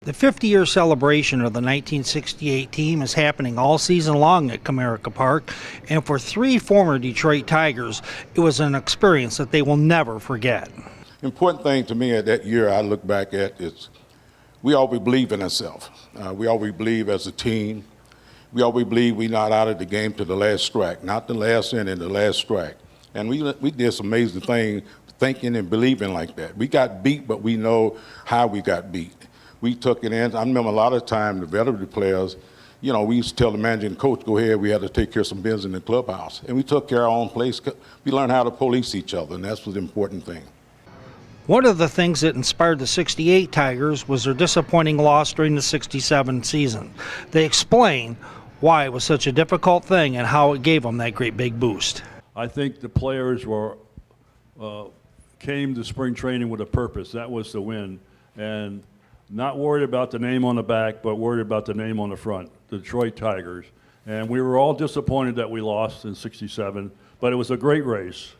The 50-year celebration of the 1968 team is happening all season long at Comerica Park, and for three former Detroit Tigers, it was an experience that they will never forget. Important thing to me at that year I look back at is we always believe in ourselves. We always believe as a team. We always believe we're not out of the game to the last strike, not the last inning, the last strike. And we did some amazing things thinking and believing like that. We got beat, but we know how we got beat. We took it in. I remember a lot of time the veteran players, we used to tell the manager and coach, go ahead, we had to take care of some business in the clubhouse. And we took care of our own place. We learned how to police each other, and that's the important thing. One of the things that inspired the 68 Tigers was their disappointing loss during the 67 season. They explain why it was such a difficult thing and how it gave them that great big boost. I think the players came to spring training with a purpose. That was to win. And not worried about the name on the back, but worried about the name on the front, the Detroit Tigers. And we were all disappointed that we lost in 67, but it was a great race.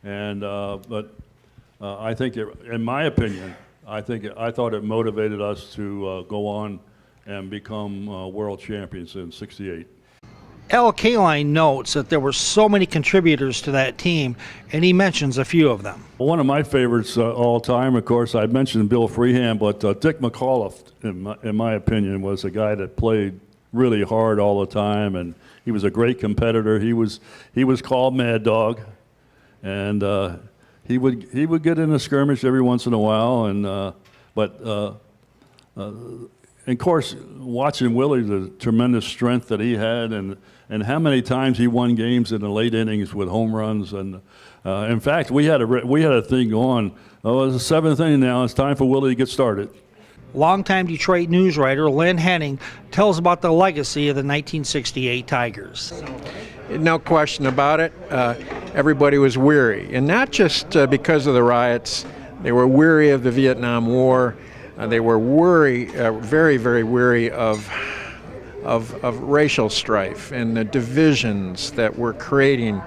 And I think, in my opinion, I thought it motivated us to go on and become world champions in 68. Kaline notes that there were so many contributors to that team, and he mentions a few of them. One of my favorites all time, of course, I mentioned Bill Freehand, but Dick McAuliffe, in my opinion, was a guy that played really hard all the time, and he was a great competitor. He was called Mad Dog, and he would get in a skirmish every once in a while, and of course, watching Willie, the tremendous strength that he had, and how many times he won games in the late innings with home runs, and in fact, we had a thing going. Oh, it's the seventh inning now. It's time for Willie to get started. Longtime Detroit news writer Lynn Henning tells about the legacy of the 1968 Tigers. No question about it. Everybody was weary, and not just because of the riots. They were weary of the Vietnam War. They were very, very weary of racial strife and the divisions that were creating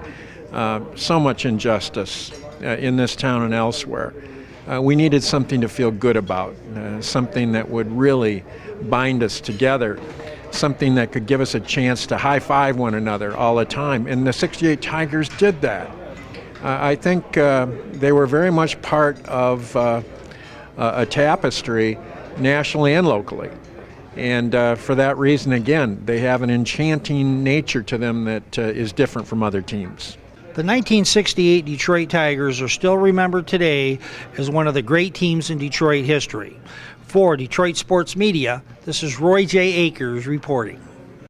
so much injustice in this town and elsewhere. We needed something to feel good about, something that would really bind us together, something that could give us a chance to high-five one another all the time. And the 68 Tigers did that. I think they were very much part of a tapestry nationally and locally. And for that reason, again, they have an enchanting nature to them that is different from other teams. The 1968 Detroit Tigers are still remembered today as one of the great teams in Detroit history. For Detroit Sports Media, this is Roy J. Akers reporting.